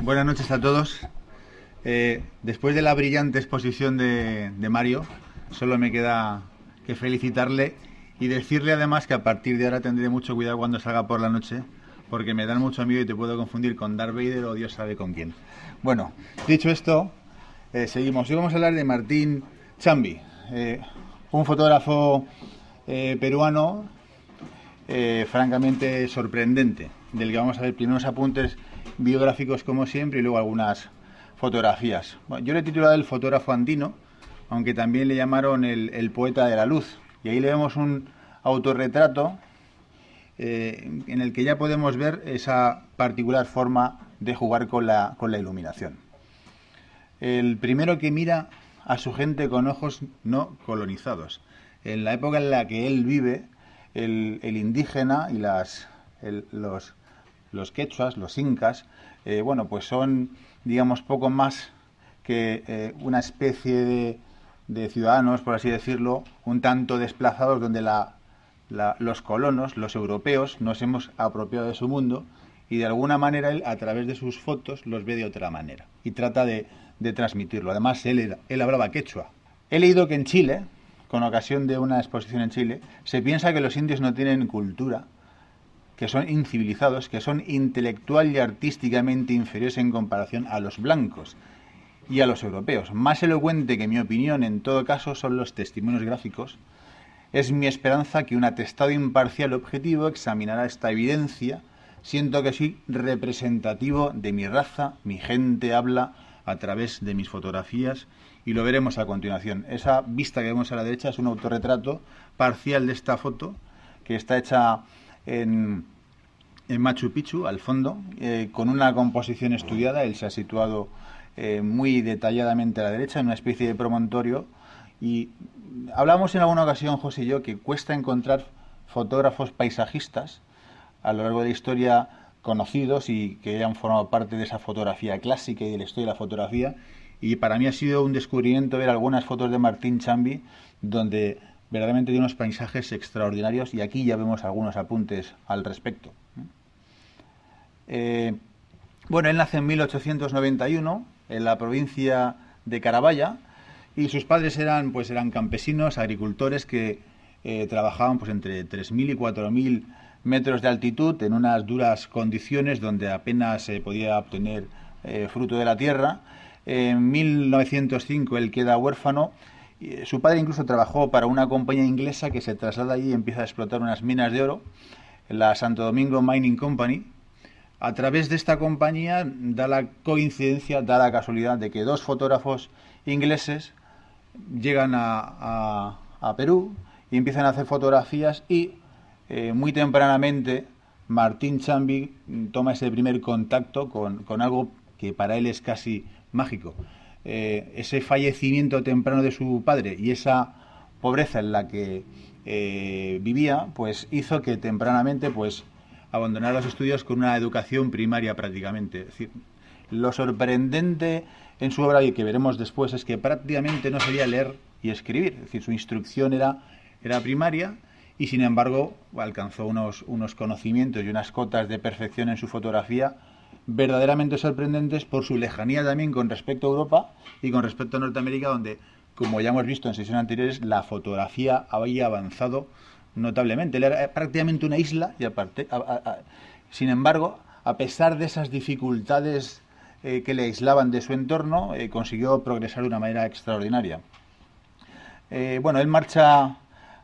Buenas noches a todos. Después de la brillante exposición de Mario, solo me queda que felicitarle y decirle además que a partir de ahora tendré mucho cuidado cuando salga por la noche, porque me dan mucho miedo y te puedo confundir con Darth Vader o Dios sabe con quién. Bueno, dicho esto, seguimos. Hoy vamos a hablar de Martín Chambi, un fotógrafo peruano francamente sorprendente, del que vamos a ver primeros apuntes biográficos como siempre y luego algunas fotografías. Bueno, yo le he titulado El fotógrafo andino, aunque también le llamaron el poeta de la luz, y ahí le vemos un autorretrato en el que ya podemos ver esa particular forma de jugar con la iluminación. El primero que mira a su gente con ojos no colonizados. En la época en la que él vive, el indígena y los quechuas, los incas, bueno, pues son, digamos, poco más que una especie de ciudadanos, por así decirlo, un tanto desplazados, donde los colonos, los europeos, nos hemos apropiado de su mundo y de alguna manera él, a través de sus fotos, los ve de otra manera y trata de transmitirlo. Además, él hablaba quechua. He leído que en Chile, con ocasión de una exposición en Chile, se piensa que los indios no tienen cultura, que son incivilizados, que son intelectual y artísticamente inferiores en comparación a los blancos y a los europeos. Más elocuente que en mi opinión, en todo caso, son los testimonios gráficos. Es mi esperanza que un atestado imparcial objetivo examinará esta evidencia. Siento que soy representativo de mi raza, mi gente habla a través de mis fotografías y lo veremos a continuación. Esa vista que vemos a la derecha es un autorretrato parcial de esta foto que está hecha en Machu Picchu, al fondo, con una composición estudiada. Él se ha situado muy detalladamente a la derecha, en una especie de promontorio. Y hablamos en alguna ocasión, José y yo, que cuesta encontrar fotógrafos paisajistas a lo largo de la historia conocidos y que hayan formado parte de esa fotografía clásica y de la historia de la fotografía. Y para mí ha sido un descubrimiento ver algunas fotos de Martín Chambi, donde verdaderamente tiene unos paisajes extraordinarios, y aquí ya vemos algunos apuntes al respecto. Bueno, él nace en 1891 en la provincia de Carabaya, y sus padres eran campesinos, agricultores que trabajaban pues entre 3.000 y 4.000 metros de altitud en unas duras condiciones donde apenas se podía obtener fruto de la tierra. En 1905 él queda huérfano. Su padre incluso trabajó para una compañía inglesa que se traslada allí y empieza a explotar unas minas de oro, la Santo Domingo Mining Company. A través de esta compañía da la coincidencia, da la casualidad de que dos fotógrafos ingleses llegan a Perú y empiezan a hacer fotografías, y muy tempranamente Martín Chambi toma ese primer contacto con algo que para él es casi mágico. Ese fallecimiento temprano de su padre y esa pobreza en la que vivía, pues hizo que tempranamente pues abandonara los estudios con una educación primaria prácticamente. Es decir, lo sorprendente en su obra, y que veremos después, es que prácticamente no sabía leer y escribir. Es decir, su instrucción era primaria, y sin embargo alcanzó unos conocimientos y unas cotas de perfección en su fotografía verdaderamente sorprendentes por su lejanía también con respecto a Europa y con respecto a Norteamérica, donde, como ya hemos visto en sesiones anteriores, la fotografía había avanzado notablemente. Él era prácticamente una isla, y aparte, sin embargo, a pesar de esas dificultades que le aislaban de su entorno, consiguió progresar de una manera extraordinaria. Bueno, él marcha a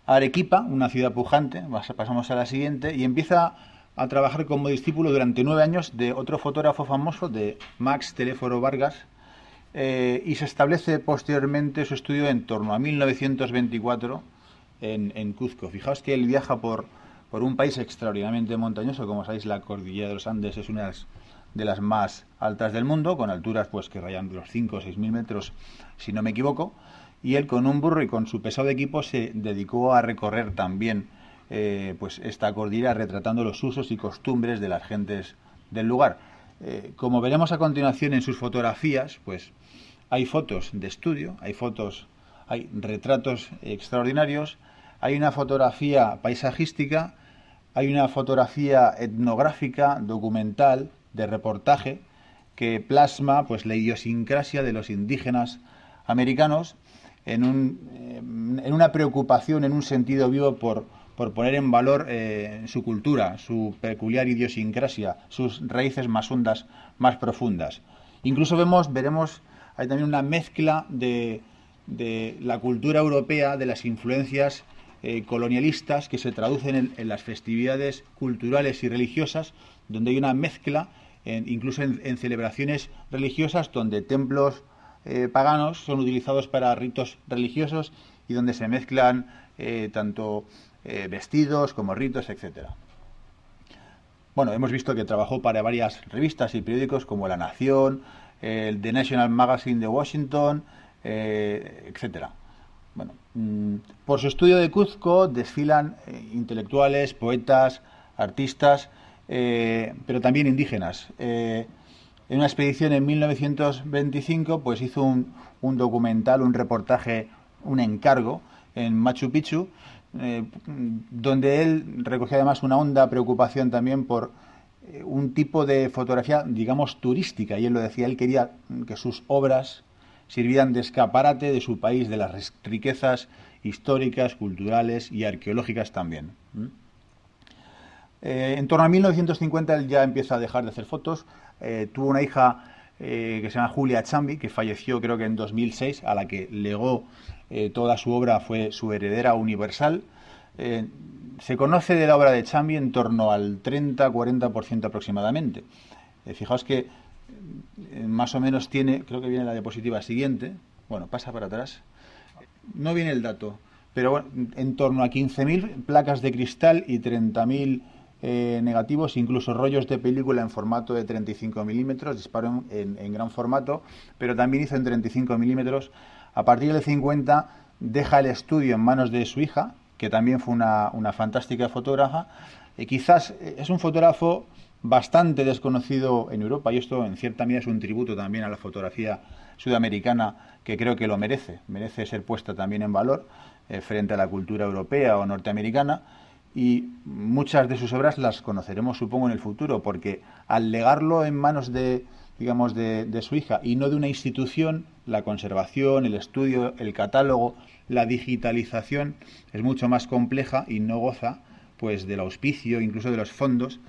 Arequipa, una ciudad pujante, pasamos a la siguiente, y empieza a trabajar como discípulo durante 9 años de otro fotógrafo famoso, de Max Telésforo Vargas, y se establece posteriormente su estudio en torno a 1924 en Cuzco. Fijaos que él viaja por un país extraordinariamente montañoso. Como sabéis, la cordillera de los Andes es una de las más altas del mundo, con alturas pues que rayan los 5 o 6.000 metros, si no me equivoco, y él, con un burro y con su pesado equipo, se dedicó a recorrer también pues esta cordillera, retratando los usos y costumbres de las gentes del lugar. Como veremos a continuación en sus fotografías, pues hay fotos de estudio, hay retratos extraordinarios, hay una fotografía paisajística, hay una fotografía etnográfica, documental, de reportaje, que plasma pues la idiosincrasia de los indígenas americanos en una preocupación, en un sentido vivo por poner en valor su cultura, su peculiar idiosincrasia, sus raíces más hondas, más profundas. Incluso veremos, hay también una mezcla de la cultura europea, de las influencias colonialistas que se traducen en las festividades culturales y religiosas, donde hay una mezcla, incluso en celebraciones religiosas, donde templos paganos son utilizados para ritos religiosos y donde se mezclan tanto vestidos como ritos, etcétera. Bueno, hemos visto que trabajó para varias revistas y periódicos como La Nación, el The National Magazine de Washington, etcétera. Bueno, por su estudio de Cuzco desfilan intelectuales, poetas, artistas, pero también indígenas. En una expedición en 1925, pues hizo un documental, un reportaje, un encargo en Machu Picchu, donde él recogía además una honda preocupación también por un tipo de fotografía, digamos, turística. Y él lo decía, él quería que sus obras sirvieran de escaparate de su país, de las riquezas históricas, culturales y arqueológicas también. En torno a 1950 él ya empieza a dejar de hacer fotos. Tuvo una hija que se llama Julia Chambi, que falleció creo que en 2006, a la que legó toda su obra, fue su heredera universal. Se conoce de la obra de Chambi en torno al 30-40% aproximadamente. Fijaos que más o menos tiene, creo que viene la diapositiva siguiente, bueno, pasa para atrás, no viene el dato, pero bueno, en torno a 15.000 placas de cristal y 30.000 negativos, incluso rollos de película en formato de 35 milímetros, disparo en gran formato, pero también hizo en 35 milímetros. A partir del 50 deja el estudio en manos de su hija, que también fue una fantástica fotógrafa. Quizás es un fotógrafo bastante desconocido en Europa, y esto en cierta medida es un tributo también a la fotografía sudamericana, que creo que lo merece ser puesta también en valor frente a la cultura europea o norteamericana. Y muchas de sus obras las conoceremos, supongo, en el futuro, porque al legarlo en manos de su hija y no de una institución, la conservación, el estudio, el catálogo, la digitalización es mucho más compleja y no goza pues del auspicio, incluso de los fondos,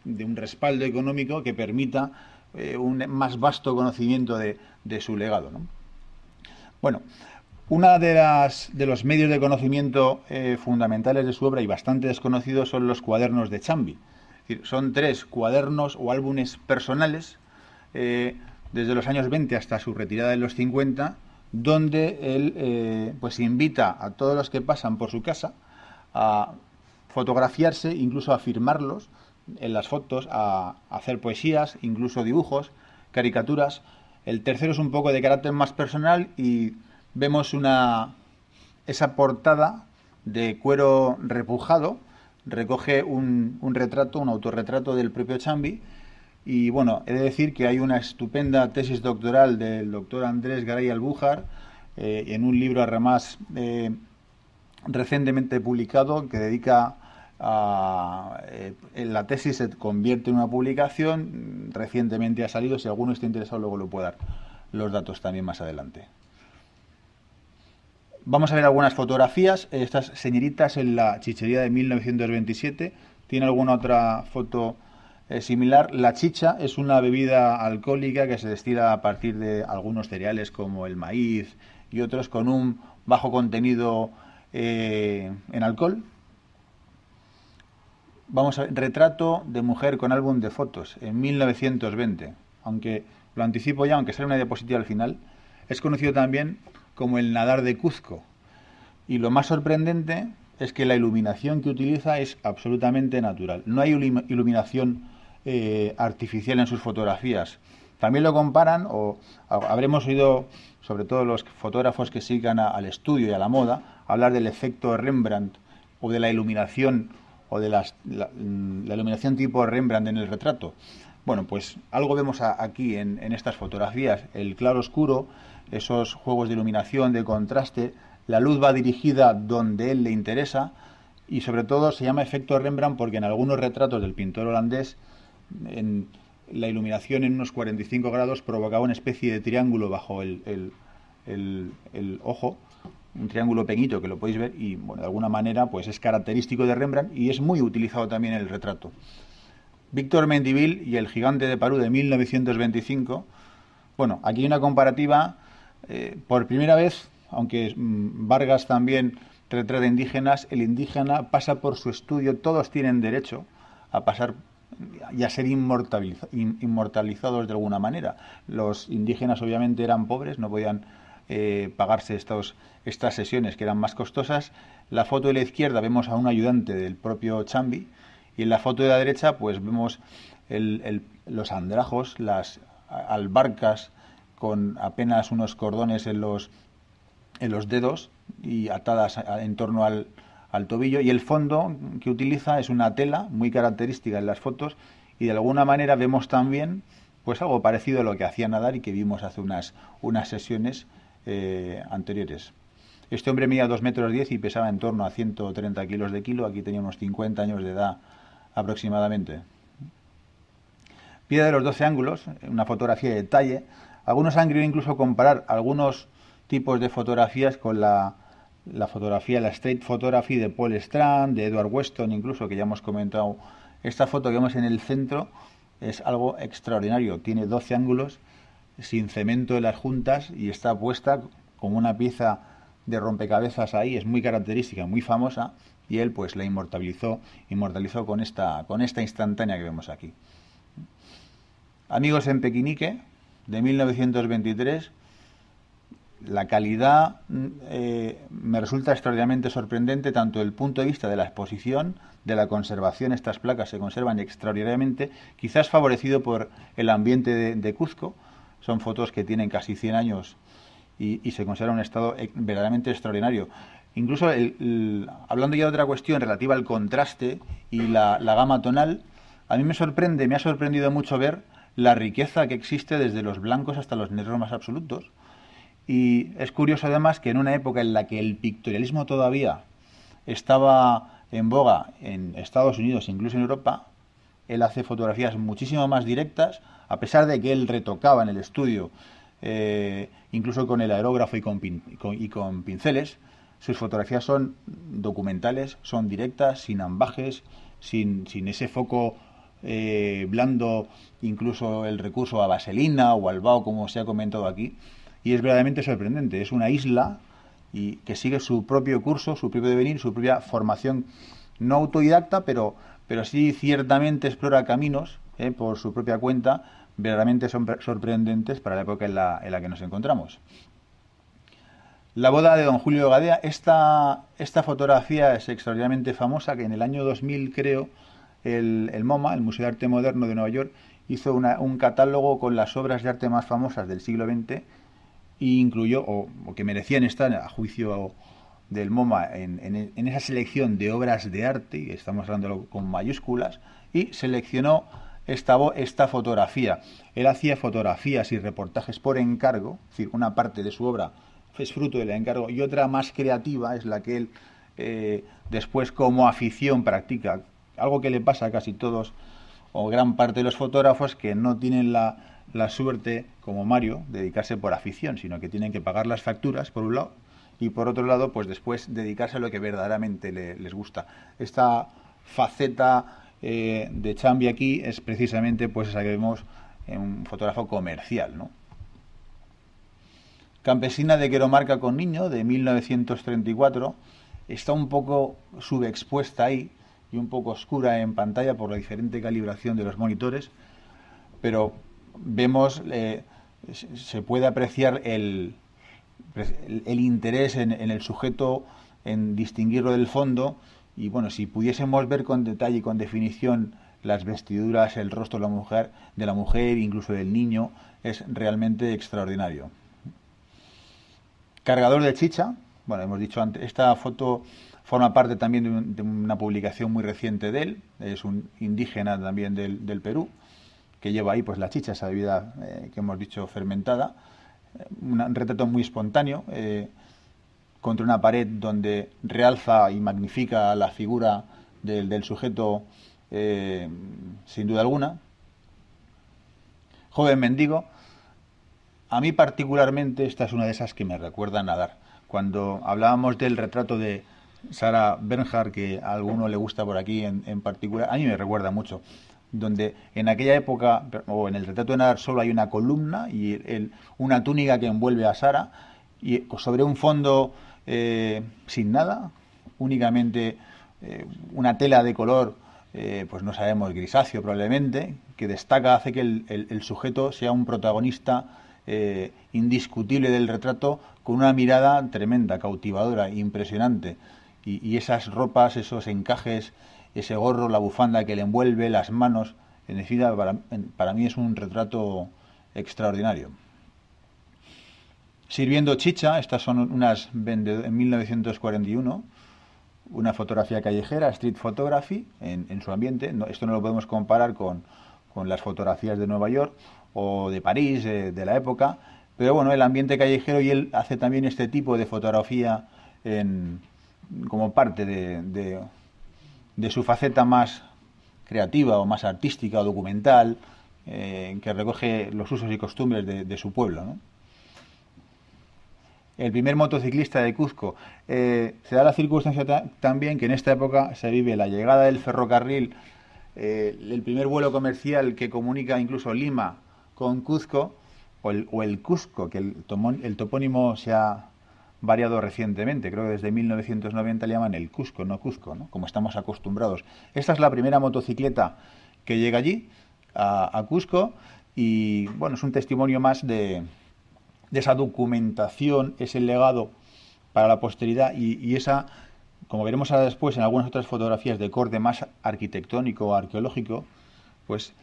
de un respaldo económico que permita un más vasto conocimiento de su legado, ¿no? Bueno, una de los medios de conocimiento fundamentales de su obra y bastante desconocidos son los cuadernos de Chambi. Es decir, son 3 cuadernos o álbumes personales desde los años 20 hasta su retirada en los 50, donde él pues invita a todos los que pasan por su casa a fotografiarse, incluso a firmarlos en las fotos, a hacer poesías, incluso dibujos, caricaturas. El tercero es un poco de carácter más personal y vemos esa portada de cuero repujado, recoge un retrato, un autorretrato del propio Chambi. Y bueno, he de decir que hay una estupenda tesis doctoral del doctor Andrés Garay Albújar, en un libro además recientemente publicado, que dedica la tesis se convierte en una publicación, recientemente ha salido. Si alguno está interesado, luego lo puede dar los datos también más adelante. Vamos a ver algunas fotografías. Estas señoritas en la chichería de 1927. ¿Tiene alguna otra foto similar? La chicha es una bebida alcohólica que se destila a partir de algunos cereales como el maíz y otros, con un bajo contenido en alcohol. Vamos a ver, retrato de mujer con álbum de fotos en 1920. Aunque lo anticipo ya, aunque sale una diapositiva al final, es conocido también como el nadar de Cuzco. Y lo más sorprendente es que la iluminación que utiliza es absolutamente natural. No hay iluminación artificial en sus fotografías. También lo comparan, o habremos oído, sobre todo los fotógrafos que sigan al estudio y a la moda, hablar del efecto Rembrandt o de la iluminación o de la iluminación tipo Rembrandt en el retrato. Bueno, pues algo vemos aquí en estas fotografías. El claro oscuro, esos juegos de iluminación, de contraste, la luz va dirigida donde él le interesa, y sobre todo se llama efecto Rembrandt porque en algunos retratos del pintor holandés la iluminación en unos 45 grados provocaba una especie de triángulo bajo el ojo, un triángulo pequeñito que lo podéis ver y bueno, de alguna manera pues es característico de Rembrandt y es muy utilizado también en el retrato. Víctor Mendivil y el gigante de Perú de 1925. Bueno, aquí hay una comparativa, por primera vez, aunque Vargas también retrata indígenas, el indígena pasa por su estudio, todos tienen derecho a pasar y a ser inmortalizados de alguna manera. Los indígenas obviamente eran pobres, no podían pagarse estas sesiones que eran más costosas. La foto de la izquierda vemos a un ayudante del propio Chambi y en la foto de la derecha pues vemos los andrajos, las albarcas con apenas unos cordones en los dedos y atadas en torno al tobillo, y el fondo que utiliza es una tela muy característica en las fotos y de alguna manera vemos también pues algo parecido a lo que hacía Nadar y que vimos hace unas sesiones anteriores. Este hombre medía 2,10 metros y pesaba en torno a 130 kilos de kilo. Aquí tenía unos 50 años de edad aproximadamente. Piedra de los 12 ángulos, una fotografía de detalle. Algunos han querido incluso comparar algunos tipos de fotografías con la fotografía, la Street Photography de Paul Strand, de Edward Weston incluso, que ya hemos comentado. Esta foto que vemos en el centro es algo extraordinario. Tiene 12 ángulos, sin cemento en las juntas y está puesta como una pieza de rompecabezas ahí. Es muy característica, muy famosa y él pues la inmortalizó con esta instantánea que vemos aquí. Amigos en Pequinique, de 1923. La calidad me resulta extraordinariamente sorprendente, tanto desde el punto de vista de la exposición, de la conservación. Estas placas se conservan extraordinariamente, quizás favorecido por el ambiente de Cuzco. Son fotos que tienen casi 100 años y se conservan en un estado verdaderamente extraordinario. Incluso, hablando ya de otra cuestión relativa al contraste y la gama tonal, a mí me ha sorprendido mucho ver la riqueza que existe desde los blancos hasta los negros más absolutos. Y es curioso además que en una época en la que el pictorialismo todavía estaba en boga en Estados Unidos e incluso en Europa, él hace fotografías muchísimo más directas, a pesar de que él retocaba en el estudio, incluso con el aerógrafo y con pinceles. Sus fotografías son documentales, son directas, sin ambajes, sin ese foco blando, incluso el recurso a vaselina o al vaho, como se ha comentado aquí. Y es verdaderamente sorprendente. Es una isla y que sigue su propio curso, su propio devenir, su propia formación no autodidacta, pero sí ciertamente explora caminos por su propia cuenta, verdaderamente son sorprendentes para la época en la que nos encontramos. La boda de don Julio Gadea. Esta fotografía es extraordinariamente famosa, que en el año 2000 creo el MoMA, el Museo de Arte Moderno de Nueva York, hizo un catálogo con las obras de arte más famosas del siglo XX y incluyó, o que merecían estar a juicio del MoMA en esa selección de obras de arte, y estamos hablando con mayúsculas, y seleccionó esta fotografía. Él hacía fotografías y reportajes por encargo, es decir, una parte de su obra es fruto del encargo y otra más creativa es la que él después como afición practica, algo que le pasa a casi todos o gran parte de los fotógrafos que no tienen la suerte, como Mario, de dedicarse por afición, sino que tienen que pagar las facturas, por un lado, y por otro lado, pues después dedicarse a lo que verdaderamente les gusta. Esta faceta de Chambi aquí es precisamente pues esa que vemos en un fotógrafo comercial, ¿no? Campesina de Queromarca con niño, de 1934, está un poco subexpuesta ahí y un poco oscura en pantalla por la diferente calibración de los monitores, pero vemos, se puede apreciar el interés en el sujeto, en distinguirlo del fondo, y bueno, si pudiésemos ver con detalle y con definición las vestiduras, el rostro de la mujer, incluso del niño, es realmente extraordinario. Cargador de chicha. Bueno, hemos dicho antes, esta foto forma parte también de una publicación muy reciente de él. Es un indígena también del Perú, que lleva ahí pues la chicha, esa bebida que hemos dicho fermentada. Un retrato muy espontáneo, contra una pared donde realza y magnifica la figura del sujeto sin duda alguna. joven mendigo. A mí particularmente esta es una de esas que me recuerda a Nadar. Cuando hablábamos del retrato de Sarah Bernhardt, que a alguno le gusta por aquí en particular, a mí me recuerda mucho, donde en aquella época, o en el retrato de Nadar, solo hay una columna y una túnica que envuelve a Sarah, y sobre un fondo sin nada, únicamente una tela de color, pues no sabemos, grisáceo probablemente, que destaca, hace que el sujeto sea un protagonista indiscutible del retrato, con una mirada tremenda, cautivadora, impresionante. Y esas ropas, esos encajes, ese gorro, la bufanda que le envuelve, las manos, en definitiva, para mí es un retrato extraordinario. Sirviendo chicha, estas son unas en 1941, una fotografía callejera, street photography, en su ambiente. Esto no lo podemos comparar con las fotografías de Nueva York o de París, de la época, pero bueno, el ambiente callejero, y él hace también este tipo de fotografía como parte de su faceta más creativa o más artística o documental, que recoge los usos y costumbres de su pueblo, ¿no? El primer motociclista de Cuzco. Se da la circunstancia también que en esta época se vive la llegada del ferrocarril, el primer vuelo comercial que comunica incluso Lima con Cuzco, o el Cusco, que el topónimo se ha variado recientemente. Creo que desde 1990 le llaman el Cusco, no Cuzco, ¿no? Como estamos acostumbrados. Esta es la primera motocicleta que llega allí, a Cusco, y bueno, es un testimonio más de esa documentación, ese legado para la posteridad, y esa, como veremos ahora después en algunas otras fotografías de corte más arquitectónico o arqueológico, pues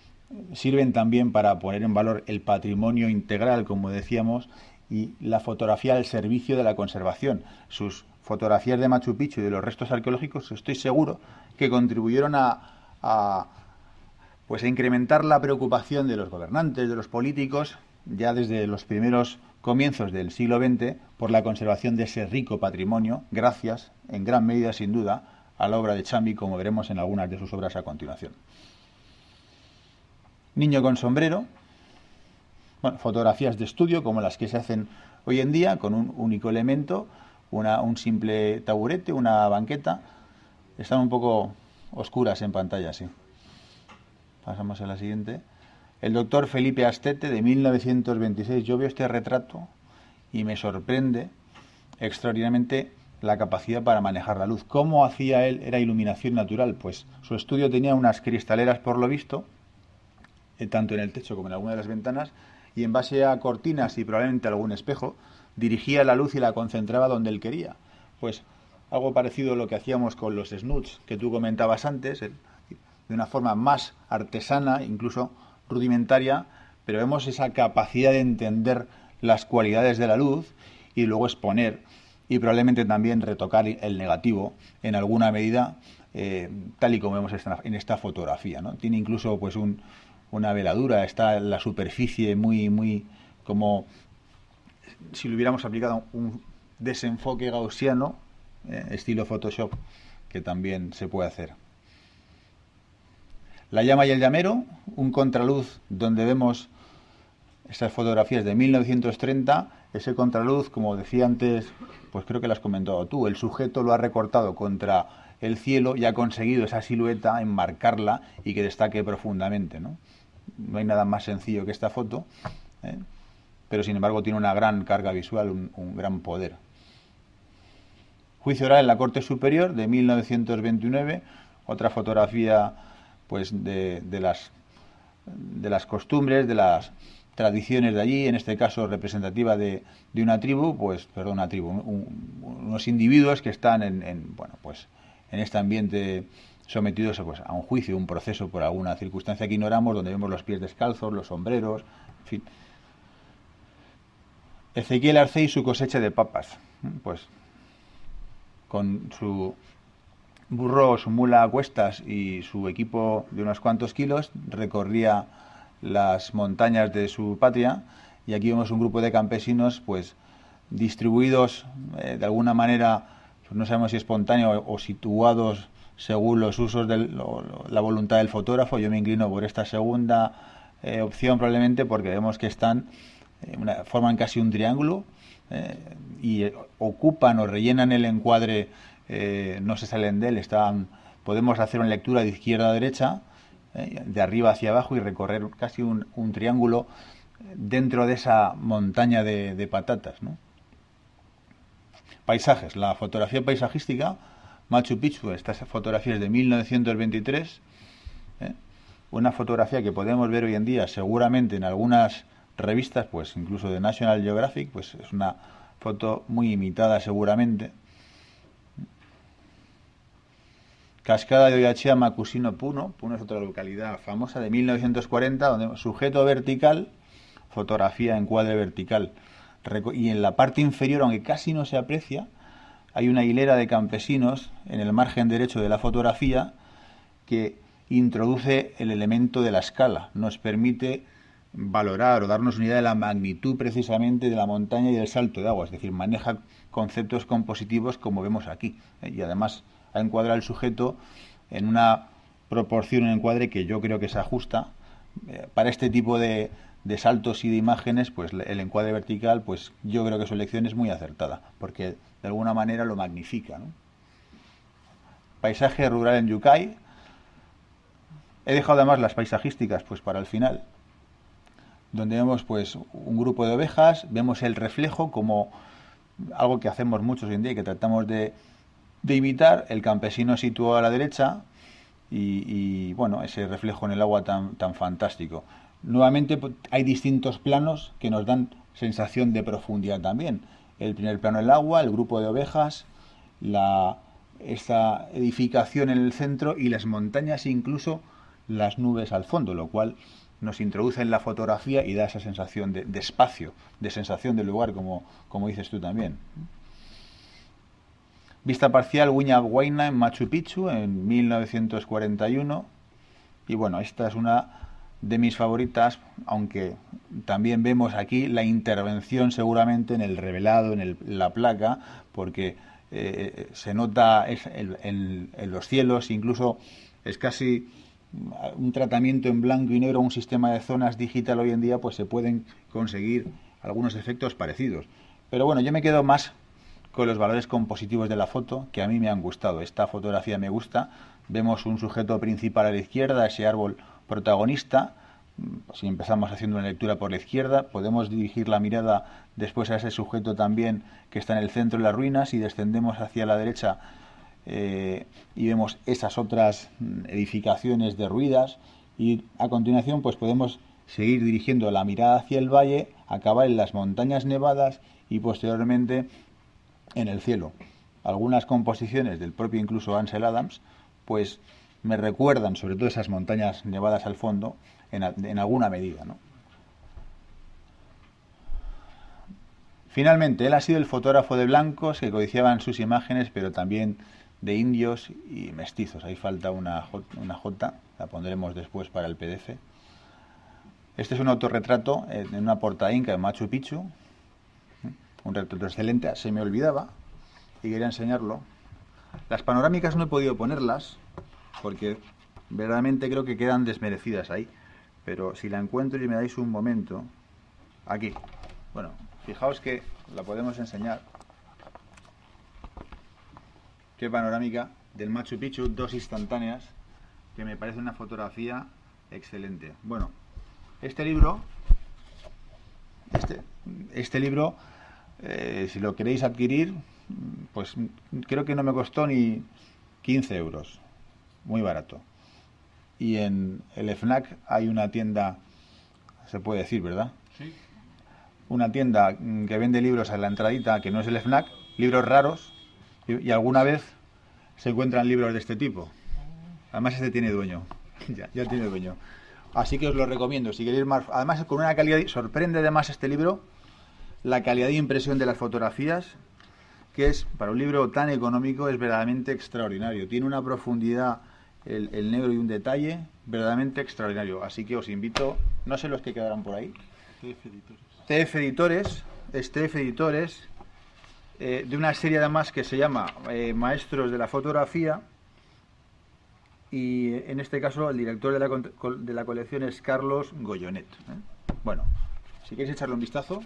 sirven también para poner en valor el patrimonio integral, como decíamos, y la fotografía al servicio de la conservación. Sus fotografías de Machu Picchu y de los restos arqueológicos, estoy seguro que contribuyeron a incrementar la preocupación de los gobernantes, de los políticos, ya desde los primeros comienzos del siglo XX, por la conservación de ese rico patrimonio, gracias, en gran medida, sin duda, a la obra de Chambi, como veremos en algunas de sus obras a continuación. Niño con sombrero. Bueno, fotografías de estudio, como las que se hacen hoy en día, con un único elemento, un simple taburete, una banqueta. Están un poco oscuras en pantalla, sí. Pasamos a la siguiente. El doctor Felipe Astete, de 1926. Yo veo este retrato y me sorprende extraordinariamente la capacidad para manejar la luz. ¿Cómo hacía él? Era iluminación natural. Pues su estudio tenía unas cristaleras, por lo visto, tanto en el techo como en alguna de las ventanas, y en base a cortinas y probablemente algún espejo, dirigía la luz y la concentraba donde él quería. Pues algo parecido a lo que hacíamos con los snuts que tú comentabas antes, de una forma más artesana, incluso rudimentaria, pero vemos esa capacidad de entender las cualidades de la luz y luego exponer, y probablemente también retocar el negativo en alguna medida, tal y como vemos en esta fotografía, ¿no? Tiene incluso pues una veladura, está la superficie muy como si le hubiéramos aplicado un desenfoque gaussiano, estilo Photoshop, que también se puede hacer. La llama y el llamero, un contraluz donde vemos estas fotografías de 1930, ese contraluz, como decía antes, pues creo que lo has comentado tú, el sujeto lo ha recortado contra el cielo y ha conseguido esa silueta enmarcarla y que destaque profundamente, ¿no? No hay nada más sencillo que esta foto, pero sin embargo tiene una gran carga visual, un gran poder. Juicio oral en la Corte Superior, de 1929, otra fotografía pues de las costumbres, de las tradiciones de allí, en este caso representativa de una tribu, unos individuos que están en este ambiente sometidos a un juicio, un proceso por alguna circunstancia que ignoramos, donde vemos los pies descalzos, los sombreros, en fin. Ezequiel Arce y su cosecha de papas, pues con su burro, su mula a cuestas y su equipo de unos cuantos kilos, recorría las montañas de su patria, y aquí vemos un grupo de campesinos pues distribuidos de alguna manera, pues no sabemos si espontáneo o situados según los usos de la voluntad del fotógrafo. Yo me inclino por esta segunda opción probablemente porque vemos que están forman casi un triángulo y ocupan o rellenan el encuadre, no se salen de él, podemos hacer una lectura de izquierda a derecha, de arriba hacia abajo y recorrer casi un triángulo dentro de esa montaña de patatas, ¿no? Paisajes, la fotografía paisajística, Machu Picchu, esta fotografía es de 1923, una fotografía que podemos ver hoy en día seguramente en algunas revistas, pues incluso de National Geographic, pues es una foto muy imitada seguramente. Cascada de Oyachima Makusino Puno, Puno es otra localidad famosa de 1940, donde sujeto vertical, fotografía en encuadre vertical. Y en la parte inferior, aunque casi no se aprecia, hay una hilera de campesinos en el margen derecho de la fotografía que introduce el elemento de la escala, nos permite valorar o darnos una idea de la magnitud precisamente de la montaña y del salto de agua, es decir, maneja conceptos compositivos como vemos aquí, y además ha encuadrado al sujeto en una proporción, un encuadre que yo creo que se ajusta para este tipo de saltos y de imágenes. Pues el encuadre vertical, pues yo creo que su elección es muy acertada, porque de alguna manera lo magnifica, ¿no? Paisaje rural en Yucay. He dejado además las paisajísticas pues para el final, donde vemos pues un grupo de ovejas, vemos el reflejo como algo que hacemos muchos hoy en día y que tratamos de imitar, el campesino situado a la derecha y bueno, ese reflejo en el agua tan fantástico. Nuevamente hay distintos planos que nos dan sensación de profundidad también. El primer plano el agua, el grupo de ovejas, esta edificación en el centro y las montañas, incluso las nubes al fondo, lo cual nos introduce en la fotografía y da esa sensación de espacio, de sensación de lugar, como dices tú también. Vista parcial Huayna Huayna en Machu Picchu en 1941. Y bueno, esta es una de mis favoritas, aunque también vemos aquí la intervención seguramente en el revelado, en la placa, porque se nota en los cielos, incluso es casi un tratamiento en blanco y negro, un sistema de zonas digital hoy en día, pues se pueden conseguir algunos efectos parecidos. Pero bueno, yo me quedo más con los valores compositivos de la foto, que a mí me han gustado. Esta fotografía me gusta. Vemos un sujeto principal a la izquierda, ese árbol protagonista. Si empezamos haciendo una lectura por la izquierda, podemos dirigir la mirada después a ese sujeto también que está en el centro de las ruinas y descendemos hacia la derecha y vemos esas otras edificaciones derruidas y a continuación pues podemos seguir dirigiendo la mirada hacia el valle, acabar en las montañas nevadas y posteriormente en el cielo. Algunas composiciones del propio incluso Ansel Adams pues me recuerdan sobre todo esas montañas nevadas al fondo en alguna medida, ¿no? Finalmente, él ha sido el fotógrafo de blancos que codiciaban sus imágenes, pero también de indios y mestizos. Ahí falta una J, la pondremos después para el PDF. Este es un autorretrato en una portada inca de Machu Picchu, un retrato excelente, se me olvidaba y quería enseñarlo. Las panorámicas no he podido ponerlas porque verdaderamente creo que quedan desmerecidas ahí, pero si la encuentro y me dais un momento, aquí, bueno, fijaos que la podemos enseñar. Qué panorámica del Machu Picchu, dos instantáneas, que me parece una fotografía excelente. Bueno, este libro, si lo queréis adquirir, pues creo que no me costó ni 15 euros, muy barato. Y en el FNAC hay una tienda, se puede decir, ¿verdad? Sí. Una tienda que vende libros a la entradita, que no es el FNAC, libros raros, y alguna vez se encuentran libros de este tipo. Además este tiene dueño, ya tiene dueño. Así que os lo recomiendo, si queréis más. Además con una calidad, sorprende además este libro, la calidad de impresión de las fotografías, que es, para un libro tan económico, es verdaderamente extraordinario. Tiene una profundidad, el negro y un detalle verdaderamente extraordinario. Así que os invito, no sé los que quedarán por ahí. TF Editores, es TF Editores, de una serie además que se llama Maestros de la Fotografía, y en este caso el director de la colección es Carlos Goyonet. Bueno, si queréis echarle un vistazo,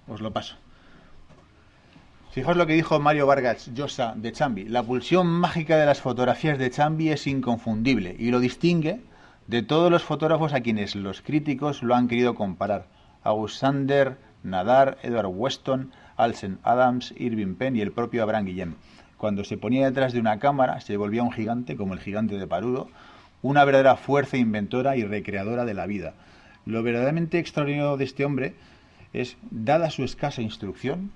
os lo paso. Fijaos lo que dijo Mario Vargas Llosa de Chambi. La pulsión mágica de las fotografías de Chambi es inconfundible y lo distingue de todos los fotógrafos a quienes los críticos lo han querido comparar. August Sander, Nadar, Edward Weston, Alsen Adams, Irving Penn y el propio Abraham Guillem. Cuando se ponía detrás de una cámara se volvía un gigante, como el gigante de Parudo, una verdadera fuerza inventora y recreadora de la vida. Lo verdaderamente extraordinario de este hombre es, dada su escasa instrucción,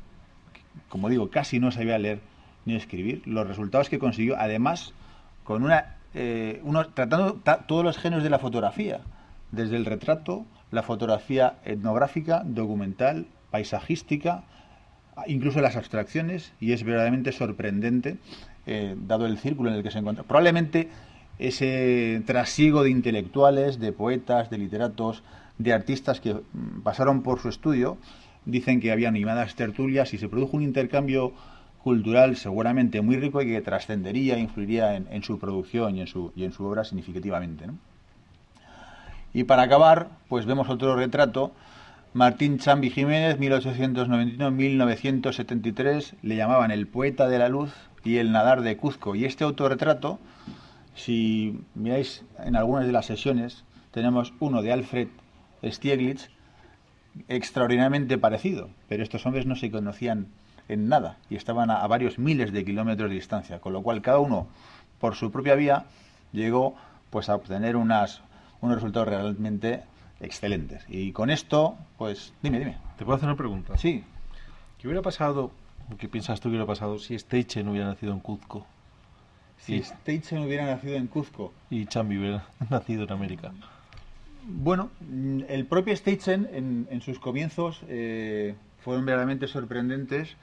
como digo, casi no sabía leer ni escribir, los resultados que consiguió, además, con tratando todos los géneros de la fotografía, desde el retrato, la fotografía etnográfica, documental, paisajística, incluso las abstracciones, y es verdaderamente sorprendente, dado el círculo en el que se encuentra. Probablemente ese trasiego de intelectuales, de poetas, de literatos, de artistas que pasaron por su estudio, dicen que había animadas tertulias y se produjo un intercambio cultural seguramente muy rico y que trascendería, influiría en su producción y en su obra significativamente, ¿no? Y para acabar, pues vemos otro retrato. Martín Chambi Jiménez, 1891-1973, le llamaban el poeta de la luz y el nadar de Cuzco. Y este autorretrato, si miráis en algunas de las sesiones, tenemos uno de Alfred Stieglitz, extraordinariamente parecido, pero estos hombres no se conocían en nada y estaban a varios miles de kilómetros de distancia, con lo cual cada uno por su propia vía llegó pues a obtener unos resultados realmente excelentes. Y con esto, pues dime. ¿Te puedo hacer una pregunta? Sí. ¿Qué hubiera pasado, o qué piensas tú que hubiera pasado si Steichen hubiera nacido en Cuzco? Si Steichen hubiera nacido en Cuzco Y Chambi hubiera nacido en América. Bueno, el propio Steichen en sus comienzos fueron verdaderamente sorprendentes.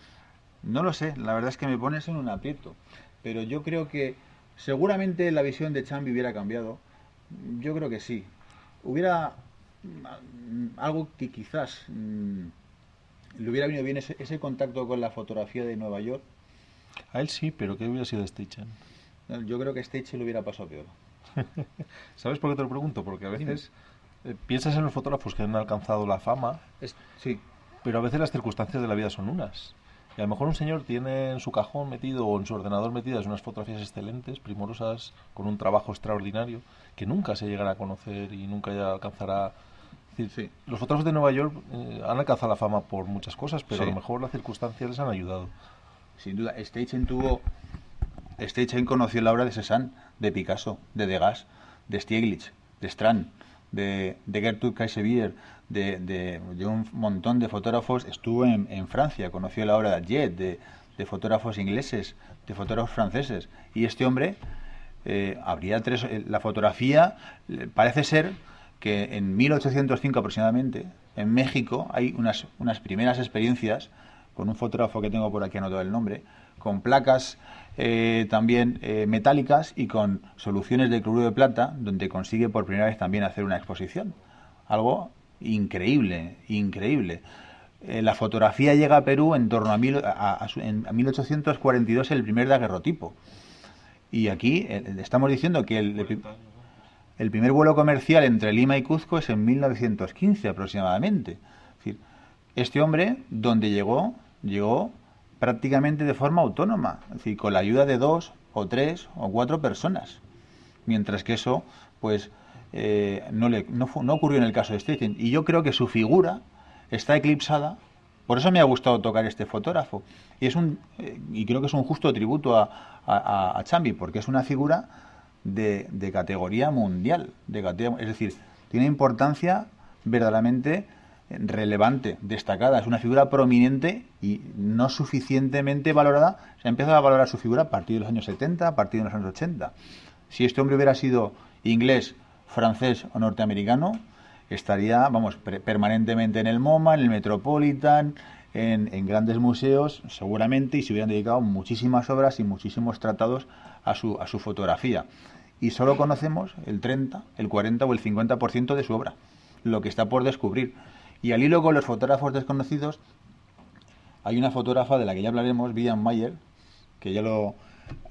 No lo sé, la verdad es que me pones en un aprieto. Pero yo creo que seguramente la visión de Chambi hubiera cambiado. Yo creo que sí. Hubiera algo que quizás le hubiera venido bien ese contacto con la fotografía de Nueva York. A él sí, pero ¿qué hubiera sido de Steichen? Yo creo que Steichen lo hubiera pasado peor. ¿Sabes por qué te lo pregunto? Porque a veces piensas en los fotógrafos que han alcanzado la fama, Sí. pero a veces las circunstancias de la vida son unas. Y a lo mejor un señor tiene en su cajón metido o en su ordenador metidas unas fotografías excelentes, primorosas, con un trabajo extraordinario, que nunca se llegará a conocer y nunca ya alcanzará. Es decir, Sí. los fotógrafos de Nueva York han alcanzado la fama por muchas cosas, pero Sí. a lo mejor las circunstancias les han ayudado. Sin duda, Steichen conoció la obra de Cézanne, de Picasso, de Degas, de Stieglitz, de Strand, de Gertrude Kasebier, de un montón de fotógrafos. Estuvo en Francia, conoció la obra de Atget, de fotógrafos ingleses, de fotógrafos franceses. Y este hombre la fotografía, parece ser que en 1805 aproximadamente, en México, hay unas primeras experiencias con un fotógrafo que tengo por aquí anotado el nombre, con placas también metálicas y con soluciones de cloruro de plata, donde consigue por primera vez también hacer una exposición. Algo increíble, increíble. La fotografía llega a Perú en torno a 1842, el primer daguerrotipo. Y aquí estamos diciendo que el primer vuelo comercial entre Lima y Cuzco es en 1915 aproximadamente. Es decir, este hombre, donde llegó prácticamente de forma autónoma, es decir, con la ayuda de 2 o 3 o 4 personas. Mientras que eso, pues, no ocurrió en el caso de Steichen. Y yo creo que su figura está eclipsada. Por eso me ha gustado tocar este fotógrafo. Y creo que es un justo tributo a Chambi, porque es una figura de categoría mundial. Es decir, tiene importancia verdaderamente relevante, destacada. Es una figura prominente y no suficientemente valorada. Se ha empezado a valorar su figura a partir de los años 70, a partir de los años 80. Si este hombre hubiera sido inglés, francés o norteamericano, estaría, permanentemente en el MoMA, en el Metropolitan, en grandes museos, seguramente, y se hubieran dedicado muchísimas obras y muchísimos tratados a su fotografía. Y solo conocemos el 30, el 40 o el 50% de su obra, lo que está por descubrir. Y al hilo con los fotógrafos desconocidos, hay una fotógrafa de la que ya hablaremos, Vivian Mayer, que ya lo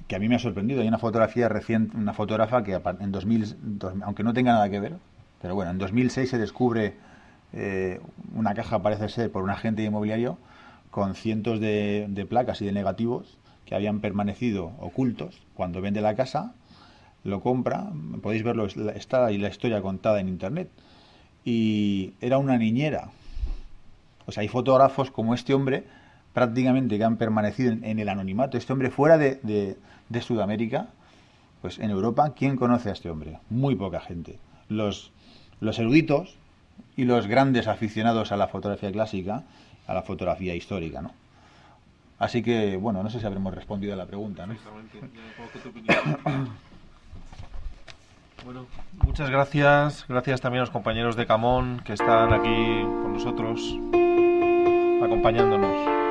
que a mí me ha sorprendido. Hay una fotografía reciente, una fotógrafa que en 2000, aunque no tenga nada que ver, pero bueno, en 2006 se descubre una caja, parece ser, por un agente inmobiliario con cientos de placas y de negativos que habían permanecido ocultos. Cuando vende la casa, lo compra, podéis verlo, está ahí la historia contada en internet, y era una niñera. O sea, hay fotógrafos como este hombre prácticamente que han permanecido en el anonimato. Este hombre fuera de Sudamérica, pues en Europa, ¿quién conoce a este hombre? Muy poca gente. Los eruditos y los grandes aficionados a la fotografía clásica, a la fotografía histórica, ¿no? Así que, bueno, no sé si habremos respondido a la pregunta, ¿no? Exactamente. Tu opinión. Bueno, muchas gracias. Gracias también a los compañeros de Camón que están aquí con nosotros, acompañándonos.